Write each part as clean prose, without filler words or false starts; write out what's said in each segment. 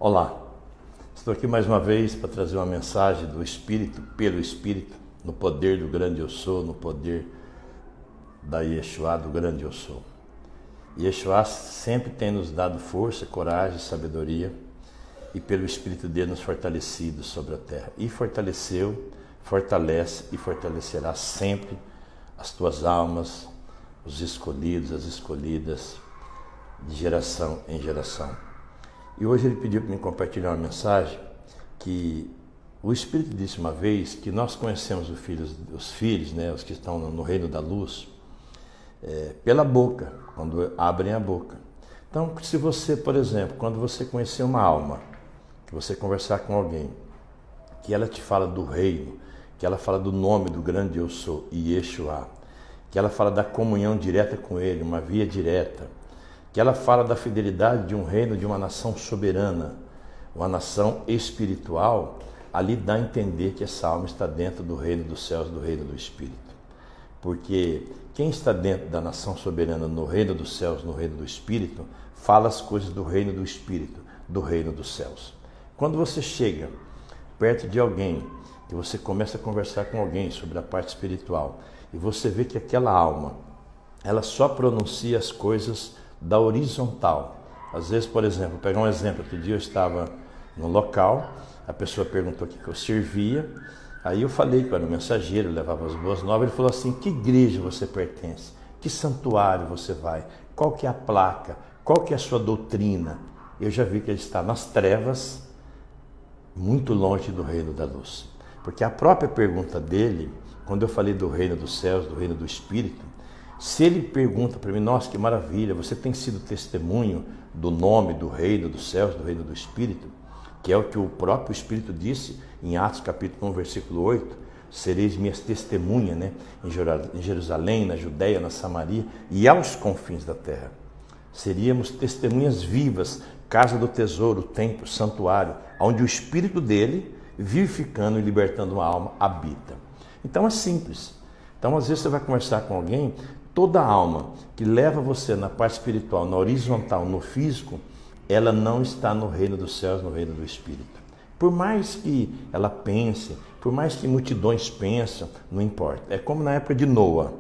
Olá, estou aqui mais uma vez para trazer uma mensagem do Espírito, pelo Espírito, no poder do grande Eu Sou, no poder da Yeshua, do grande Eu Sou. Yeshua sempre tem nos dado força, coragem, sabedoria e pelo Espírito dele nos fortalecido sobre a terra. E fortaleceu, fortalece e fortalecerá sempre as tuas almas, os escolhidos, as escolhidas, de geração em geração. E hoje ele pediu para me compartilhar uma mensagem que o Espírito disse uma vez que nós conhecemos os filhos, né, os que estão no reino da luz, pela boca, quando abrem a boca. Então, se você, por exemplo, quando você conhecer uma alma, que você conversar com alguém, que ela te fala do reino, que ela fala do nome do grande Eu Sou, Yeshua, que ela fala da comunhão direta com ele, uma via direta, que ela fala da fidelidade de um reino, de uma nação soberana, uma nação espiritual, ali dá a entender que essa alma está dentro do reino dos céus, do reino do Espírito. Porque quem está dentro da nação soberana, no reino dos céus, no reino do Espírito, fala as coisas do reino do Espírito, do reino dos céus. Quando você chega perto de alguém, que você começa a conversar com alguém sobre a parte espiritual, e você vê que aquela alma, ela só pronuncia as coisas da horizontal. Às vezes, por exemplo, vou pegar um exemplo, outro dia eu estava no local, a pessoa perguntou o que eu servia, aí eu falei que eu era um mensageiro, levava as boas novas, ele falou assim: que igreja você pertence? Que santuário você vai? Qual que é a placa? Qual que é a sua doutrina? Eu já vi que ele está nas trevas, muito longe do reino da luz. Porque a própria pergunta dele, quando eu falei do reino dos céus, do reino do Espírito, se ele pergunta para mim: nossa, que maravilha, você tem sido testemunho do nome, do reino dos céus, do reino do Espírito, que é o que o próprio Espírito disse em Atos capítulo 1, versículo 8, sereis minhas testemunhas, né? Em Jerusalém, na Judéia, na Samaria e aos confins da terra. Seríamos testemunhas vivas, casa do tesouro, templo, santuário, onde o Espírito dele, vivificando e libertando uma alma, habita. Então é simples. Então às vezes você vai conversar com alguém, toda alma que leva você na parte espiritual, na horizontal, no físico, ela não está no reino dos céus, no reino do Espírito. Por mais que ela pense, por mais que multidões pensam, não importa. É como na época de Noa,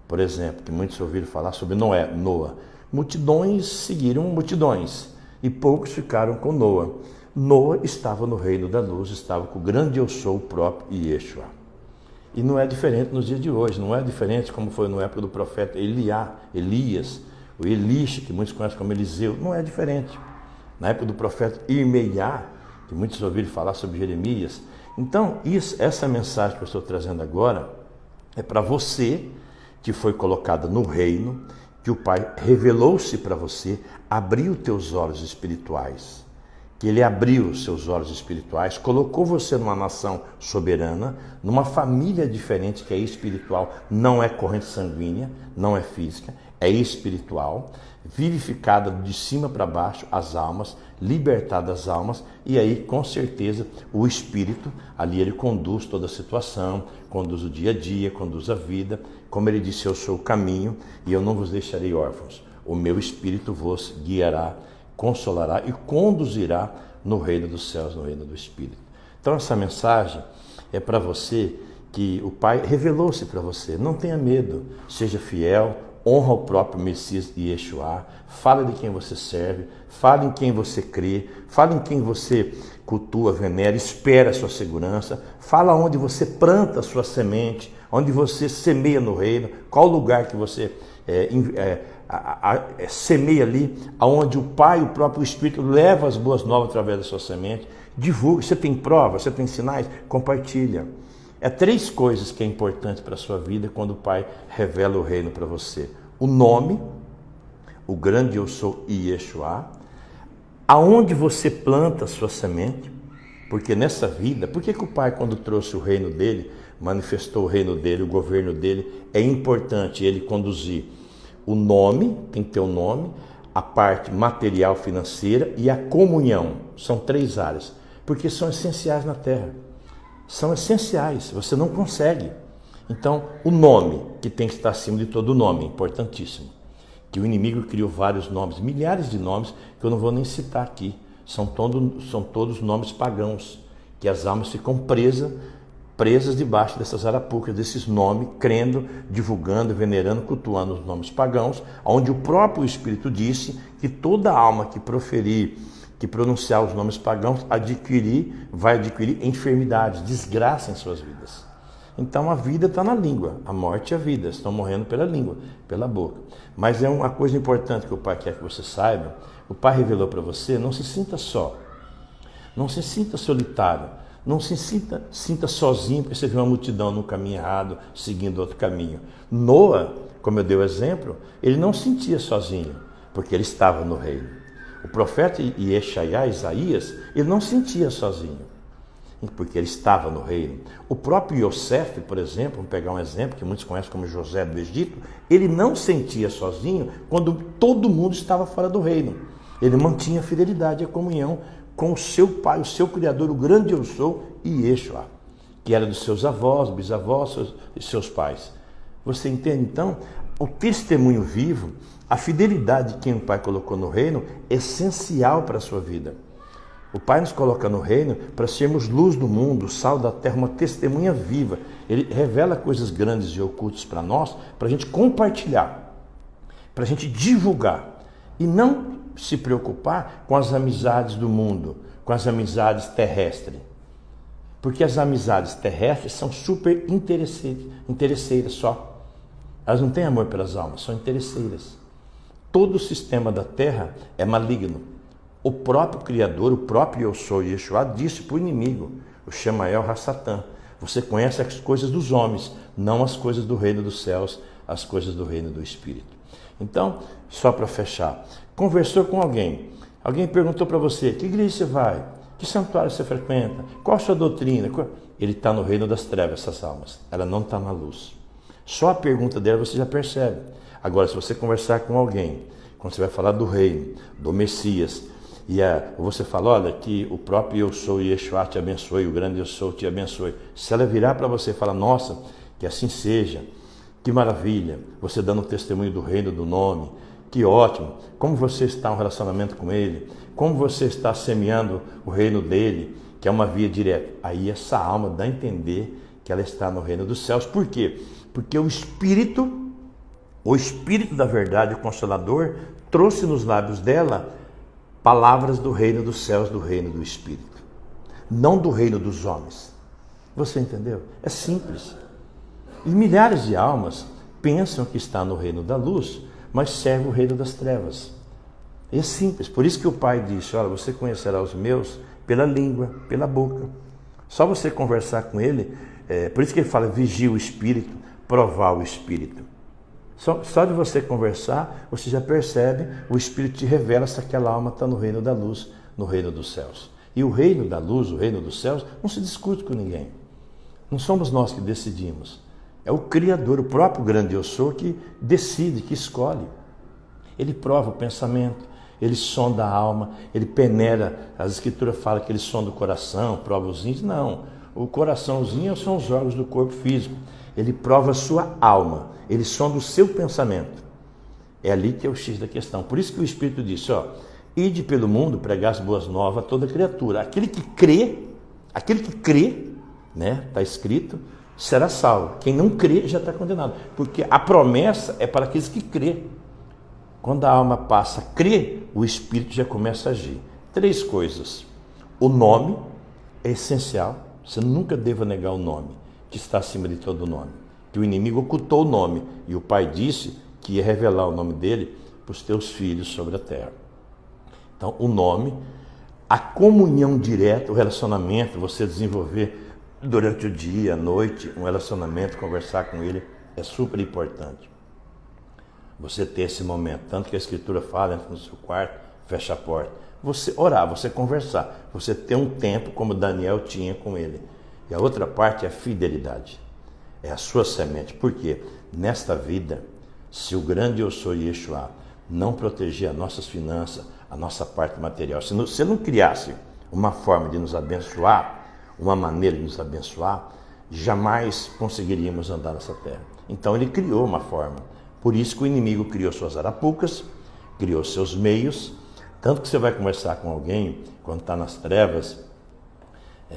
por exemplo, que muitos ouviram falar sobre Noa. Multidões seguiram multidões e poucos ficaram com Noa. Noa estava no reino da luz, estava com o grande Eu Sou, o próprio Yeshua. E não é diferente nos dias de hoje, não é diferente como foi na época do profeta Elias, o Elisha, que muitos conhecem como Eliseu, não é diferente. Na época do profeta Irmeiá, que muitos ouviram falar sobre Jeremias. Então, essa mensagem que eu estou trazendo agora é para você que foi colocado no reino, que o Pai revelou-se para você, abriu teus olhos espirituais. Que ele abriu os seus olhos espirituais, colocou você numa nação soberana, numa família diferente que é espiritual, não é corrente sanguínea, não é física, é espiritual, vivificada de cima para baixo as almas, libertada as almas, e aí com certeza o Espírito, ali ele conduz toda a situação, conduz o dia a dia, conduz a vida, como ele disse: eu sou o caminho e eu não vos deixarei órfãos, o meu Espírito vos guiará, consolará e conduzirá no reino dos céus, no reino do Espírito. Então essa mensagem é para você que o Pai revelou-se para você. Não tenha medo, seja fiel, honra o próprio Messias e Yeshua, fala de quem você serve, fala em quem você crê, fala em quem você cultua, venera, espera a sua segurança, fala onde você planta a sua semente, onde você semeia no reino, qual lugar que você semeia ali, aonde o Pai, o próprio Espírito, leva as boas novas através da sua semente. Divulga, você tem provas, você tem sinais, compartilha. É 3 coisas que é importante para a sua vida quando o Pai revela o reino para você: o nome, o grande Eu Sou Yeshua, aonde você planta a sua semente, porque nessa vida, por que o Pai, quando trouxe o reino dele, manifestou o reino dele, o governo dele, é importante ele conduzir o nome, tem que ter o nome, a parte material financeira e a comunhão. São 3 áreas, porque são essenciais na terra. São essenciais, você não consegue. Então, o nome, que tem que estar acima de todo nome, importantíssimo. Que o inimigo criou vários nomes, milhares de nomes, que eu não vou nem citar aqui. São todos nomes pagãos, que as almas ficam presas debaixo dessas arapucas, desses nomes, crendo, divulgando, venerando, cultuando os nomes pagãos, onde o próprio Espírito disse que toda alma que proferir, que pronunciar os nomes pagãos, vai adquirir enfermidades, desgraça em suas vidas. Então a vida está na língua, a morte e a vida estão morrendo pela língua, pela boca. Mas é uma coisa importante que o Pai quer que você saiba, o Pai revelou para você, não se sinta só, não se sinta solitário, não se sinta sozinho porque você vê uma multidão no caminho errado, seguindo outro caminho. Noa, como eu dei o exemplo, ele não se sentia sozinho, porque ele estava no reino. O profeta Isaías, ele não se sentia sozinho, porque ele estava no reino. O próprio Yosef, por exemplo, vamos pegar um exemplo que muitos conhecem como José do Egito, ele não sentia sozinho quando todo mundo estava fora do reino. Ele mantinha a fidelidade e a comunhão com o seu pai, o seu criador, o grande eu sou, Yeshua, que era dos seus avós, bisavós e seus pais. Você entende então? O testemunho vivo, a fidelidade de quem o Pai colocou no reino é essencial para a sua vida. O Pai nos coloca no reino para sermos luz do mundo, sal da terra, uma testemunha viva. Ele revela coisas grandes e ocultas para nós, para a gente compartilhar, para a gente divulgar e não se preocupar com as amizades do mundo, com as amizades terrestres. Porque as amizades terrestres são super interesseiras só. Elas não têm amor pelas almas, são interesseiras. Todo o sistema da terra é maligno. O próprio Criador, o próprio Eu Sou, Yeshua, disse para o inimigo, o Shemael HaSatã, você conhece as coisas dos homens, não as coisas do reino dos céus, as coisas do reino do Espírito. Então, só para fechar, conversou com alguém perguntou para você, que igreja você vai? Que santuário você frequenta? Qual a sua doutrina? Ele está no reino das trevas, essas almas. Ela não está na luz. Só a pergunta dela você já percebe. Agora, se você conversar com alguém, quando você vai falar do reino, do Messias, e você fala, olha, que o próprio Eu Sou, Yeshua, te abençoe, o grande Eu Sou, te abençoe. Se ela virar para você e falar, nossa, que assim seja, que maravilha, você dando testemunho do reino, do nome, que ótimo, como você está no relacionamento com ele, como você está semeando o reino dele, que é uma via direta. Aí essa alma dá a entender que ela está no reino dos céus. Por quê? Porque o Espírito da verdade, o Consolador, trouxe nos lábios dela palavras do reino dos céus, do reino do Espírito, não do reino dos homens. Você entendeu? É simples. E milhares de almas pensam que está no reino da luz, mas serve o reino das trevas. É simples. Por isso que o Pai disse, olha, você conhecerá os meus pela língua, pela boca. Só você conversar com ele, por isso que ele fala, vigia o Espírito, provar o Espírito. Só de você conversar, você já percebe, o Espírito te revela se aquela alma está no reino da luz, no reino dos céus. E o reino da luz, o reino dos céus, não se discute com ninguém. Não somos nós que decidimos. É o Criador, o próprio grande Eu Sou, que decide, que escolhe. Ele prova o pensamento, ele sonda a alma, ele peneira. As Escrituras falam que ele sonda o coração, prova os rins. Não, o coraçãozinho são os órgãos do corpo físico. Ele prova a sua alma, ele sonda o seu pensamento. É ali que é o X da questão. Por isso que o Espírito disse, ide pelo mundo, pregar as boas novas a toda criatura. Aquele que crê, né, está escrito, será salvo. Quem não crê já está condenado. Porque a promessa é para aqueles que crê. Quando a alma passa a crer, o Espírito já começa a agir. 3 coisas. O nome é essencial. Você nunca deva negar o nome, que está acima de todo nome. Que o inimigo ocultou o nome. E o Pai disse que ia revelar o nome dele para os teus filhos sobre a terra. Então, o nome, a comunhão direta, o relacionamento, você desenvolver durante o dia, a noite, um relacionamento, conversar com ele, é super importante. Você ter esse momento, tanto que a Escritura fala, entra no seu quarto, fecha a porta. Você orar, você conversar, você ter um tempo como Daniel tinha com ele. E a outra parte é a fidelidade, é a sua semente. Por quê? Nesta vida, se o grande Eu Sou Yeshua não proteger as nossas finanças, a nossa parte material, se você não criasse uma forma de nos abençoar, uma maneira de nos abençoar, jamais conseguiríamos andar nessa terra. Então ele criou uma forma. Por isso que o inimigo criou suas arapucas, criou seus meios, Tanto que você vai conversar com alguém, quando está nas trevas,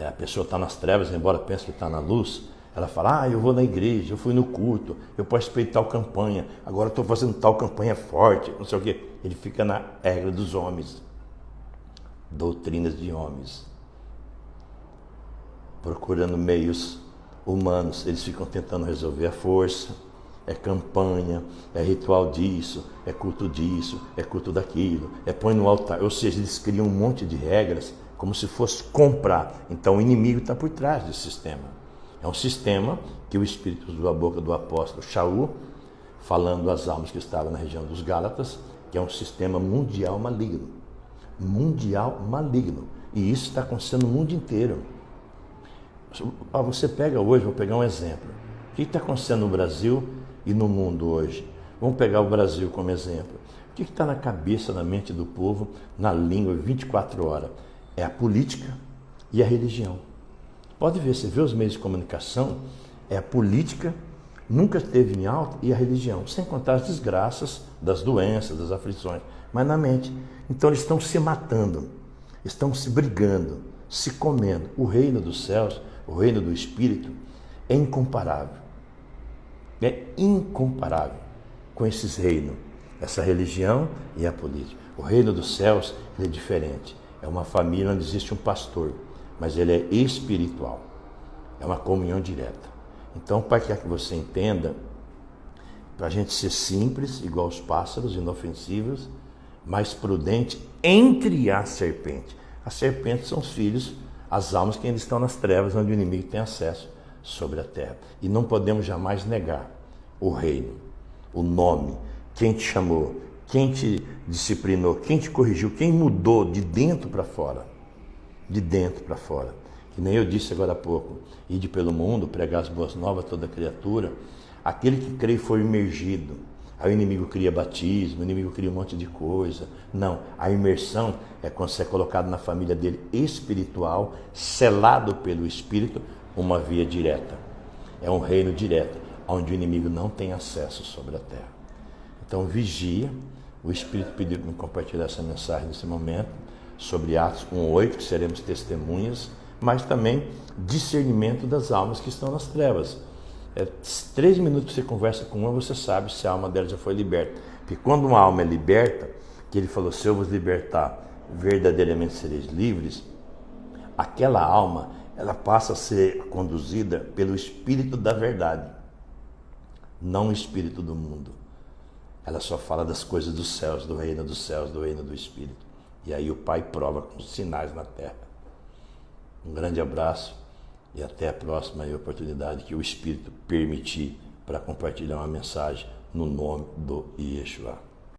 a pessoa está nas trevas, embora pense que está na luz, ela fala, eu vou na igreja, eu fui no culto, eu participei de tal campanha, agora estou fazendo tal campanha forte, não sei o quê. Ele fica na regra dos homens, doutrinas de homens, procurando meios humanos. Eles ficam tentando resolver a força, é campanha, é ritual disso, é culto daquilo, põe no altar. Ou seja, eles criam um monte de regras como se fosse comprar. Então o inimigo está por trás desse sistema. É um sistema que o Espírito usou a boca do apóstolo Shaul, falando às almas que estavam na região dos Gálatas, que é um sistema mundial maligno. Mundial maligno. E isso está acontecendo no mundo inteiro. Você pega hoje, vou pegar um exemplo. O que está acontecendo no Brasil e no mundo hoje? Vamos pegar o Brasil como exemplo. O que está na cabeça, na mente do povo, na língua, 24 horas? É a política e a religião. Pode ver, você vê os meios de comunicação, a política nunca esteve em alta e a religião, sem contar as desgraças das doenças, das aflições, mas na mente. Então eles estão se matando, estão se brigando, se comendo. O reino dos céus, o reino do Espírito é incomparável. É incomparável com esses reinos, essa religião e a política. O reino dos céus é diferente. É uma família onde existe um pastor, mas ele é espiritual. É uma comunhão direta. Então, Pai, quer que você entenda, para a gente ser simples, igual os pássaros, inofensivos, mas prudente entre a serpente. As serpentes são os filhos, as almas que ainda estão nas trevas, onde o inimigo tem acesso sobre a terra. E não podemos jamais negar o reino, o nome, quem te chamou, quem te disciplinou, quem te corrigiu, quem mudou de dentro para fora. De dentro para fora. Que nem eu disse agora há pouco, ide pelo mundo, pregar as boas novas a toda criatura. Aquele que crê foi imergido. Aí o inimigo cria batismo, o inimigo cria um monte de coisa. Não, a imersão é quando você é colocado na família dele espiritual, selado pelo Espírito, uma via direta. É um reino direto, onde o inimigo não tem acesso sobre a terra. Então vigia. O Espírito pediu para me compartilhar essa mensagem nesse momento, sobre Atos 1:8, que seremos testemunhas, mas também discernimento das almas que estão nas trevas. 3 minutos que você conversa com uma, você sabe se a alma dela já foi liberta. Porque quando uma alma é liberta, que ele falou, se eu vos libertar, verdadeiramente sereis livres, aquela alma, ela passa a ser conduzida pelo Espírito da verdade, não o Espírito do mundo. Ela só fala das coisas dos céus, do reino dos céus, do reino do Espírito. E aí o Pai prova com sinais na terra. Um grande abraço e até a próxima oportunidade que o Espírito permitir para compartilhar uma mensagem no nome do Yeshua.